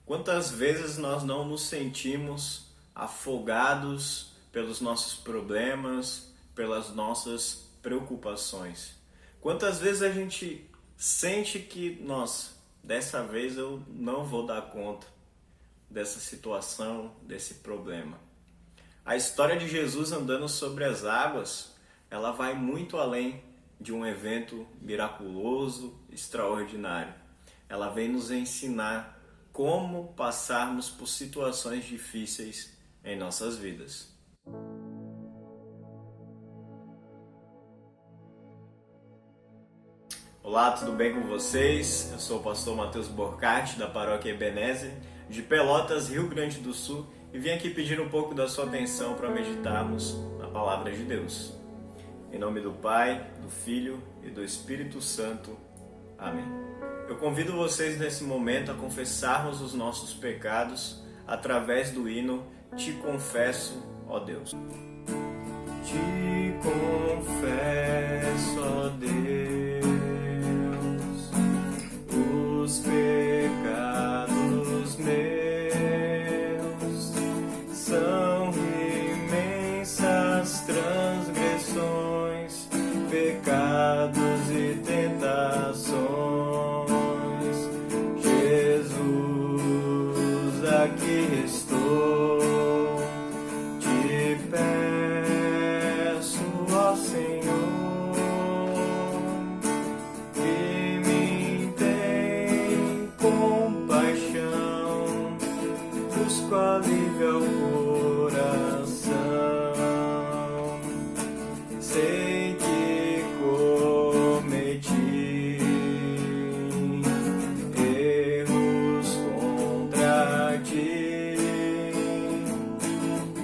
Quantas vezes nós não nos sentimos afogados pelos nossos problemas, pelas nossas preocupações? Quantas vezes a gente sente que, nossa, dessa vez eu não vou dar conta dessa situação, desse problema? A história de Jesus andando sobre as águas, ela vai muito além de um evento miraculoso, extraordinário. Ela vem nos ensinar como passarmos por situações difíceis em nossas vidas. Olá, tudo bem com vocês? Eu sou o pastor Matheus Borcati, da paróquia Ebenezer, de Pelotas, Rio Grande do Sul, e vim aqui pedir um pouco da sua atenção para meditarmos na Palavra de Deus. Em nome do Pai, do Filho e do Espírito Santo. Amém. Eu convido vocês nesse momento a confessarmos os nossos pecados através do hino Te Confesso, ó Deus. Te confesso, ó Deus, os pecados meus são imensas transgressões, pecados e tentações. Jesus, aqui estou, te peço, ó Senhor, que me tem compaixão, busco alívio ao coração. Sei que cometi erros contra ti,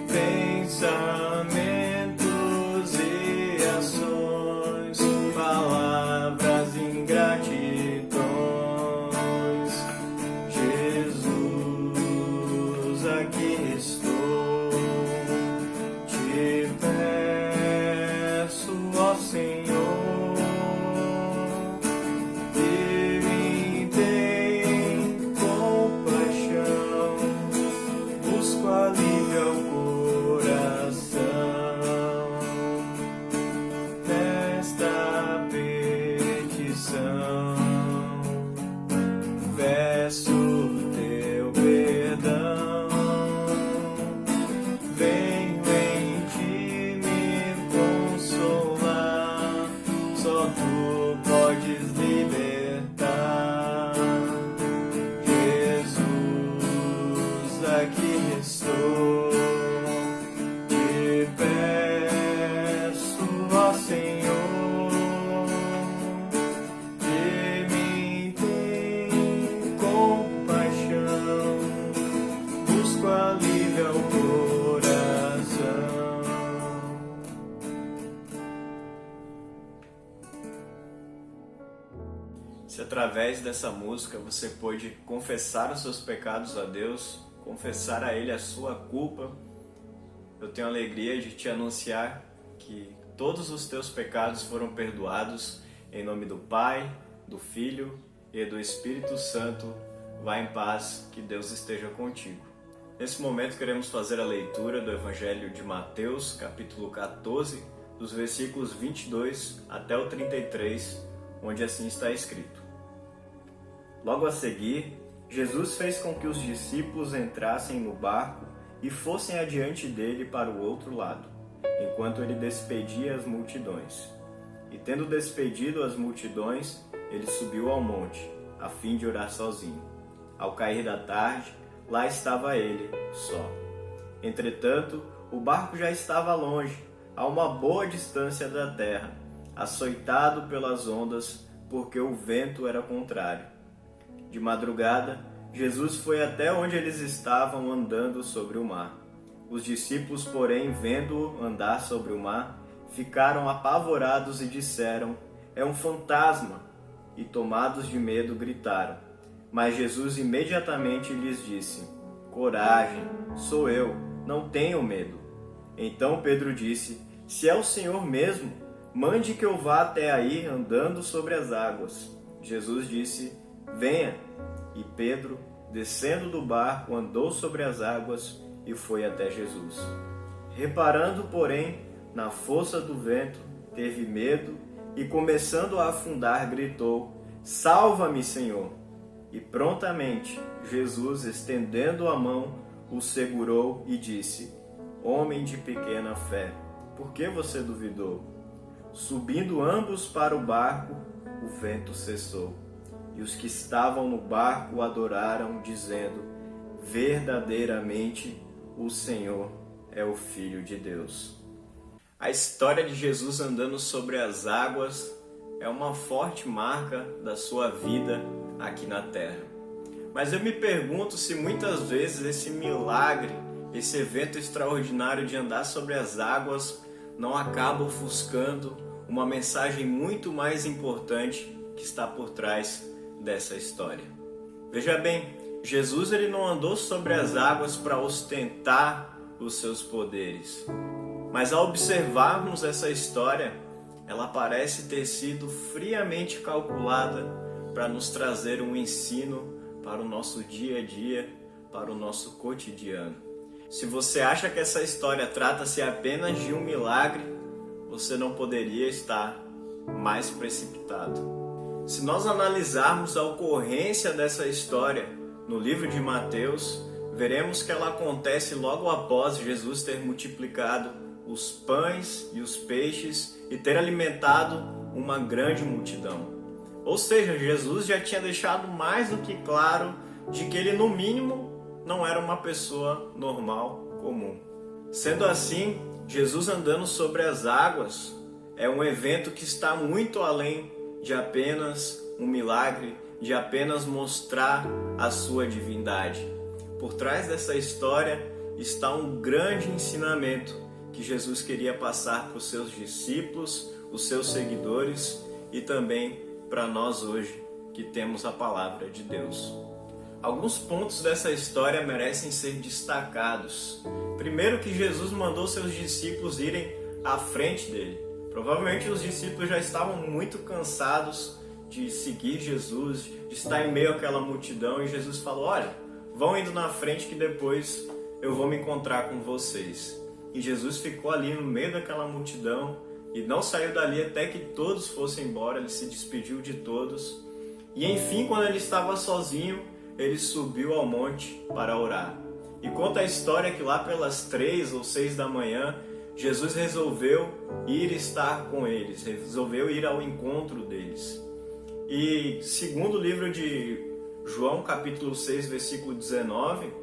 pensamentos e ações, palavras, ingratidões. Jesus, aqui estou, te peço, ó Senhor, que me tem compaixão, busco alívio ao coração. Nesta petição, peço teu perdão. Venho em ti me consolar, só tu podes libertar. Jesus, aqui estou, te peço, ó Senhor, que me tem compaixão, busco alívio ao coração. Se através dessa música você pôde confessar os seus pecados a Deus, confessar a Ele a sua culpa, eu tenho a alegria de te anunciar que todos os teus pecados foram perdoados em nome do Pai, do Filho e do Espírito Santo. Vá em paz, que Deus esteja contigo. Nesse momento queremos fazer a leitura do Evangelho de Mateus, capítulo 14, dos versículos 22 até o 33, onde assim está escrito. Logo a seguir, Jesus fez com que os discípulos entrassem no barco e fossem adiante dele para o outro lado, enquanto ele despedia as multidões. E tendo despedido as multidões, ele subiu ao monte, a fim de orar sozinho. Ao cair da tarde, lá estava ele, só. Entretanto, o barco já estava longe, a uma boa distância da terra, açoitado pelas ondas, porque o vento era contrário. De madrugada, Jesus foi até onde eles estavam andando sobre o mar. Os discípulos, porém, vendo-o andar sobre o mar, ficaram apavorados e disseram: "É um fantasma!" E tomados de medo, gritaram. Mas Jesus imediatamente lhes disse: "Coragem, sou eu, não tenham medo." Então Pedro disse: "Se é o Senhor mesmo, mande que eu vá até aí andando sobre as águas." Jesus disse: "Venha." E Pedro, descendo do barco, andou sobre as águas e foi até Jesus. Reparando, porém, na força do vento, teve medo e, começando a afundar, gritou: "Salva-me, Senhor!" E prontamente Jesus, estendendo a mão, o segurou e disse: "Homem de pequena fé, por que você duvidou?" Subindo ambos para o barco, o vento cessou. E os que estavam no barco o adoraram, dizendo: "Verdadeiramente o Senhor é o Filho de Deus." A história de Jesus andando sobre as águas é uma forte marca da sua vida aqui na Terra. Mas eu me pergunto se muitas vezes esse milagre, esse evento extraordinário de andar sobre as águas não acaba ofuscando uma mensagem muito mais importante que está por trás dessa história. Veja bem, Jesus ele não andou sobre as águas para ostentar os seus poderes. Mas ao observarmos essa história, ela parece ter sido friamente calculada para nos trazer um ensino para o nosso dia a dia, para o nosso cotidiano. Se você acha que essa história trata-se apenas de um milagre, você não poderia estar mais precipitado. Se nós analisarmos a ocorrência dessa história no livro de Mateus, veremos que ela acontece logo após Jesus ter multiplicado os pães e os peixes e ter alimentado uma grande multidão. Ou seja, Jesus já tinha deixado mais do que claro de que ele, no mínimo, não era uma pessoa normal, comum. Sendo assim, Jesus andando sobre as águas é um evento que está muito além de apenas um milagre, de apenas mostrar a sua divindade. Por trás dessa história está um grande ensinamento que Jesus queria passar para os seus discípulos, os seus seguidores e também para nós hoje que temos a palavra de Deus. Alguns pontos dessa história merecem ser destacados. Primeiro, que Jesus mandou seus discípulos irem à frente dele. Provavelmente os discípulos já estavam muito cansados de seguir Jesus, de estar em meio àquela multidão, e Jesus falou: "Olha, vão indo na frente que depois eu vou me encontrar com vocês." E Jesus ficou ali no meio daquela multidão e não saiu dali até que todos fossem embora. Ele se despediu de todos. E enfim, quando ele estava sozinho, ele subiu ao monte para orar. E conta a história que lá pelas 3 ou 6 da manhã, Jesus resolveu ir estar com eles, resolveu ir ao encontro deles. E segundo o livro de João, capítulo 6, versículo 19,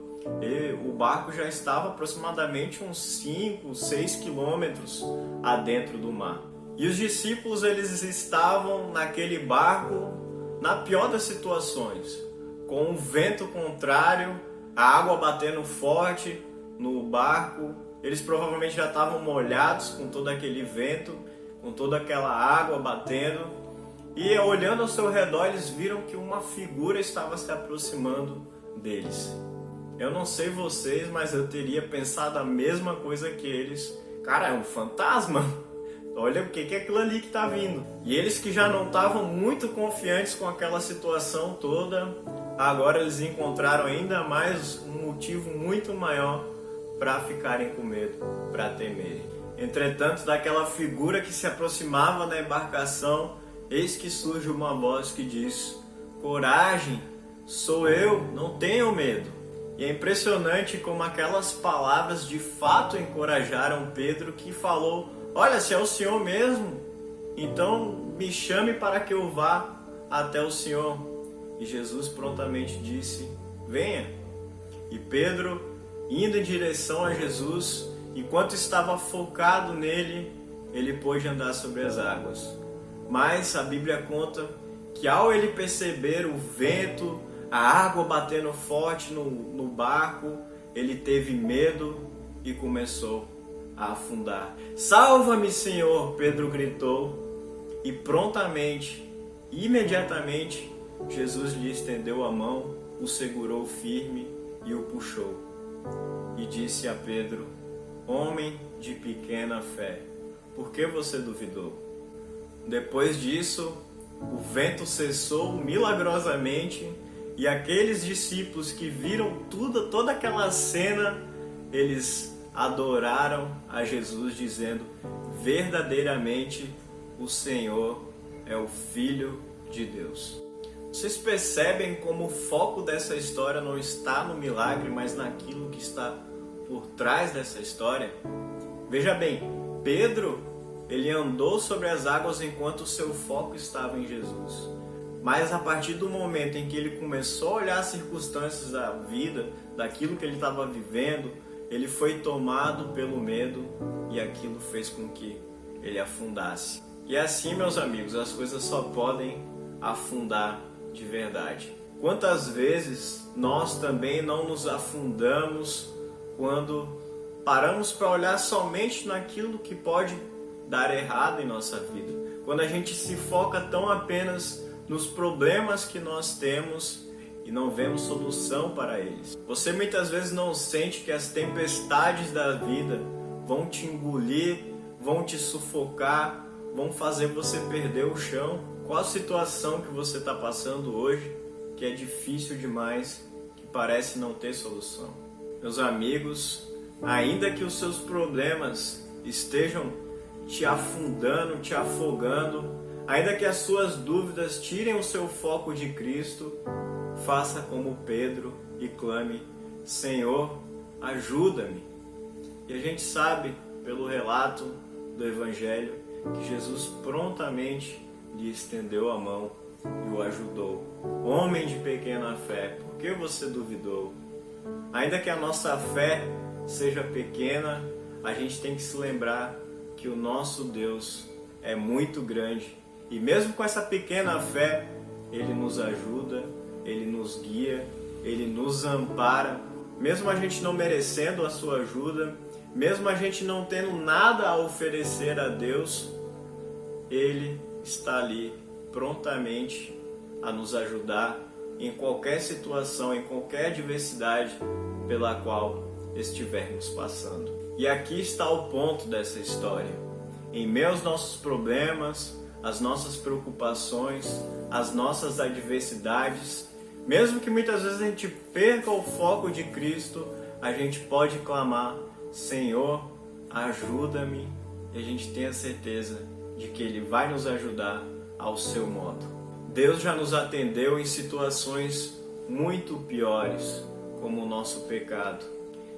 o barco já estava aproximadamente uns 5, 6 quilômetros adentro do mar. E os discípulos, eles estavam naquele barco na pior das situações, com um vento contrário, a água batendo forte no barco. Eles provavelmente já estavam molhados com todo aquele vento, com toda aquela água batendo. E olhando ao seu redor, eles viram que uma figura estava se aproximando deles. Eu não sei vocês, mas eu teria pensado a mesma coisa que eles. Cara, é um fantasma? Olha o que é aquilo ali que está vindo. E eles, que já não estavam muito confiantes com aquela situação toda, agora eles encontraram ainda mais um motivo muito maior para ficarem com medo, para temerem. Entretanto, daquela figura que se aproximava da embarcação, eis que surge uma voz que diz: "Coragem, sou eu, não tenham medo." E é impressionante como aquelas palavras de fato encorajaram Pedro, que falou: "Olha, se é o Senhor mesmo, então me chame para que eu vá até o Senhor." E Jesus prontamente disse: "Venha." E Pedro, indo em direção a Jesus, enquanto estava focado nele, ele pôde andar sobre as águas. Mas a Bíblia conta que ao ele perceber o vento, a água batendo forte no barco, ele teve medo e começou a afundar. "Salva-me, Senhor!" Pedro gritou. E prontamente, imediatamente, Jesus lhe estendeu a mão, o segurou firme e o puxou. E disse a Pedro: "Homem de pequena fé, por que você duvidou?" Depois disso, o vento cessou milagrosamente E aqueles discípulos que viram toda aquela cena, eles adoraram a Jesus dizendo: verdadeiramente o Senhor é o Filho de Deus. Vocês percebem como o foco dessa história não está no milagre, mas naquilo que está por trás dessa história? Veja bem, Pedro, ele andou sobre as águas enquanto o seu foco estava em Jesus. Mas a partir do momento em que ele começou a olhar as circunstâncias da vida, daquilo que ele estava vivendo, ele foi tomado pelo medo e aquilo fez com que ele afundasse. E assim, meus amigos, as coisas só podem afundar de verdade. Quantas vezes nós também não nos afundamos quando paramos para olhar somente naquilo que pode dar errado em nossa vida? Quando a gente se foca tão apenas nos problemas que nós temos e não vemos solução para eles. Você muitas vezes não sente que as tempestades da vida vão te engolir, vão te sufocar, vão fazer você perder o chão? Qual a situação que você está passando hoje que é difícil demais, que parece não ter solução? Meus amigos, ainda que os seus problemas estejam te afundando, te afogando, ainda que as suas dúvidas tirem o seu foco de Cristo, faça como Pedro e clame: Senhor, ajuda-me. E a gente sabe, pelo relato do Evangelho, que Jesus prontamente lhe estendeu a mão e o ajudou. Homem de pequena fé, por que você duvidou? Ainda que a nossa fé seja pequena, a gente tem que se lembrar que o nosso Deus é muito grande. E mesmo com essa pequena fé, Ele nos ajuda, Ele nos guia, Ele nos ampara. Mesmo a gente não merecendo a sua ajuda, mesmo a gente não tendo nada a oferecer a Deus, Ele está ali prontamente a nos ajudar em qualquer situação, em qualquer adversidade pela qual estivermos passando. E aqui está o ponto dessa história. Em meio aos nossos problemas, as nossas preocupações, as nossas adversidades, mesmo que muitas vezes a gente perca o foco de Cristo, a gente pode clamar: Senhor, ajuda-me, e a gente tem a certeza de que Ele vai nos ajudar ao seu modo. Deus já nos atendeu em situações muito piores, como o nosso pecado,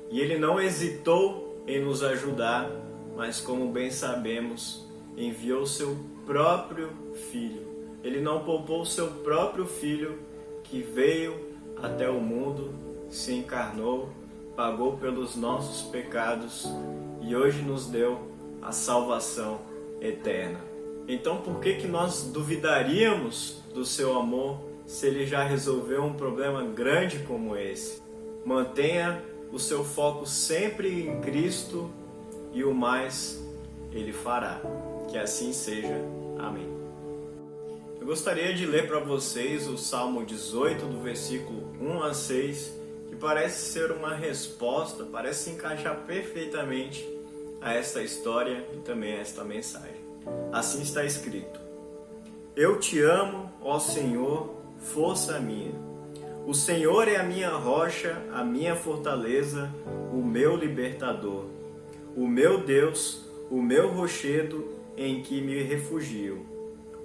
e Ele não hesitou em nos ajudar, mas como bem sabemos, enviou seu próprio Filho. Ele não poupou o seu próprio Filho, que veio até o mundo, se encarnou, pagou pelos nossos pecados e hoje nos deu a salvação eterna. Então por que nós duvidaríamos do seu amor se Ele já resolveu um problema grande como esse? Mantenha o seu foco sempre em Cristo e o mais Ele fará. Que assim seja. Amém. Eu gostaria de ler para vocês o Salmo 18, do versículo 1 a 6, que parece ser uma resposta, parece se encaixar perfeitamente a esta história e também a esta mensagem. Assim está escrito: Eu te amo, ó Senhor, força minha. O Senhor é a minha rocha, a minha fortaleza, o meu libertador. O meu Deus, o meu rochedo em que me refugio.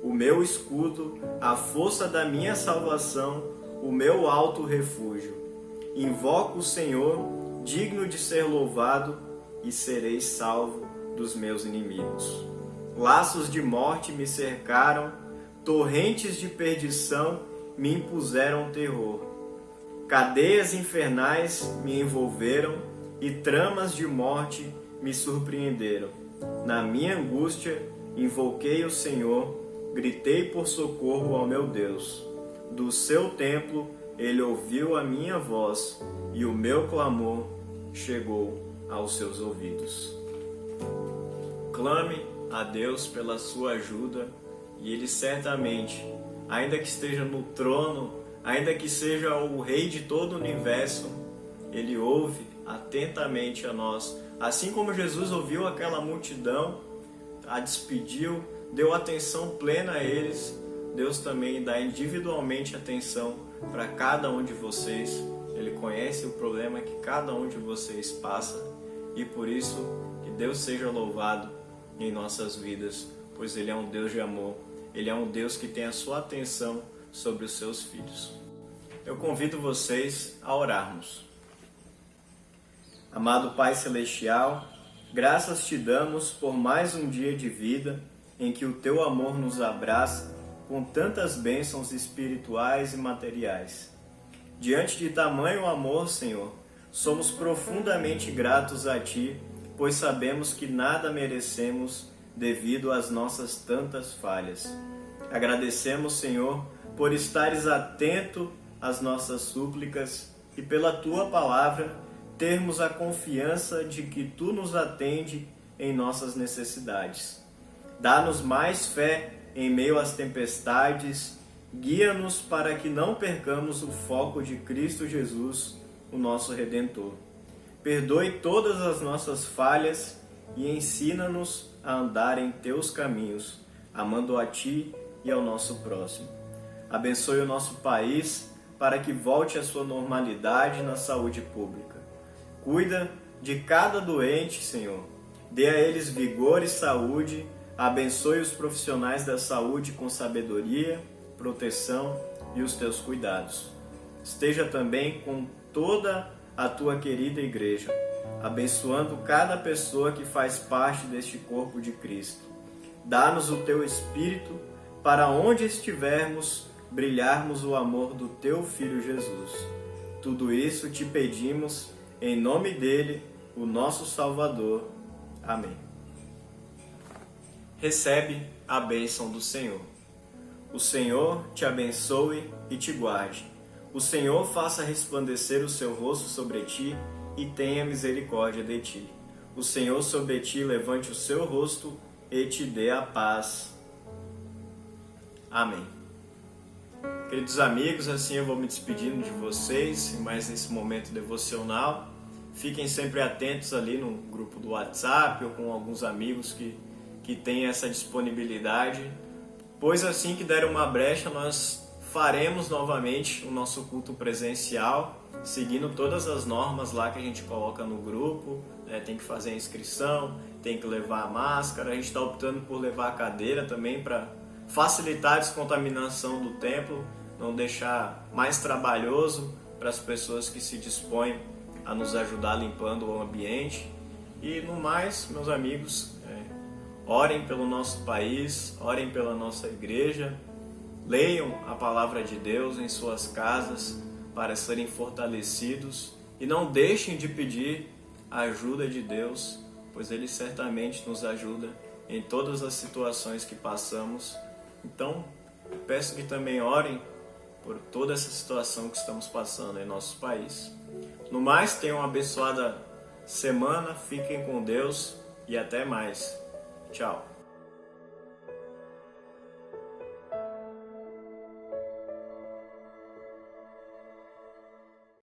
O meu escudo, a força da minha salvação, o meu alto refúgio. Invoco o Senhor, digno de ser louvado, e serei salvo dos meus inimigos. Laços de morte me cercaram, torrentes de perdição me impuseram terror. Cadeias infernais me envolveram e tramas de morte me surpreenderam. Na minha angústia, invoquei o Senhor, gritei por socorro ao meu Deus. Do seu templo, Ele ouviu a minha voz e o meu clamor chegou aos seus ouvidos. Clame a Deus pela sua ajuda e Ele certamente, ainda que esteja no trono, ainda que seja o Rei de todo o universo, Ele ouve atentamente a nós. Assim como Jesus ouviu aquela multidão, a despediu, deu atenção plena a eles, Deus também dá individualmente atenção para cada um de vocês. Ele conhece o problema que cada um de vocês passa e por isso que Deus seja louvado em nossas vidas, pois Ele é um Deus de amor, Ele é um Deus que tem a sua atenção sobre os seus filhos. Eu convido vocês a orarmos. Amado Pai Celestial, graças te damos por mais um dia de vida em que o Teu amor nos abraça com tantas bênçãos espirituais e materiais. Diante de tamanho amor, Senhor, somos profundamente gratos a Ti, pois sabemos que nada merecemos devido às nossas tantas falhas. Agradecemos, Senhor, por estares atento às nossas súplicas e pela Tua palavra termos a confiança de que Tu nos atende em nossas necessidades. Dá-nos mais fé em meio às tempestades, guia-nos para que não percamos o foco de Cristo Jesus, o nosso Redentor. Perdoe todas as nossas falhas e ensina-nos a andar em Teus caminhos, amando a Ti e ao nosso próximo. Abençoe o nosso país para que volte à sua normalidade na saúde pública. Cuida de cada doente, Senhor. Dê a eles vigor e saúde. Abençoe os profissionais da saúde com sabedoria, proteção e os Teus cuidados. Esteja também com toda a Tua querida igreja, abençoando cada pessoa que faz parte deste corpo de Cristo. Dá-nos o Teu Espírito para onde estivermos, brilharmos o amor do Teu Filho Jesus. Tudo isso te pedimos em nome dele, o nosso Salvador. Amém. Recebe a bênção do Senhor. O Senhor te abençoe e te guarde. O Senhor faça resplandecer o seu rosto sobre ti e tenha misericórdia de ti. O Senhor sobre ti levante o seu rosto e te dê a paz. Amém. Queridos amigos, assim eu vou me despedindo de vocês em mais esse momento devocional. Fiquem sempre atentos ali no grupo do WhatsApp ou com alguns amigos que têm essa disponibilidade, pois assim que der uma brecha nós faremos novamente o nosso culto presencial, seguindo todas as normas lá que a gente coloca no grupo, né? Tem que fazer a inscrição, tem que levar a máscara, a gente está optando por levar a cadeira também para facilitar a descontaminação do templo, não deixar mais trabalhoso para as pessoas que se dispõem a nos ajudar limpando o ambiente. E no mais, meus amigos, orem pelo nosso país, orem pela nossa igreja, leiam a palavra de Deus em suas casas para serem fortalecidos e não deixem de pedir a ajuda de Deus, pois Ele certamente nos ajuda em todas as situações que passamos. Então, peço que também orem por toda essa situação que estamos passando em nosso país. No mais, tenham uma abençoada semana, fiquem com Deus e até mais. Tchau.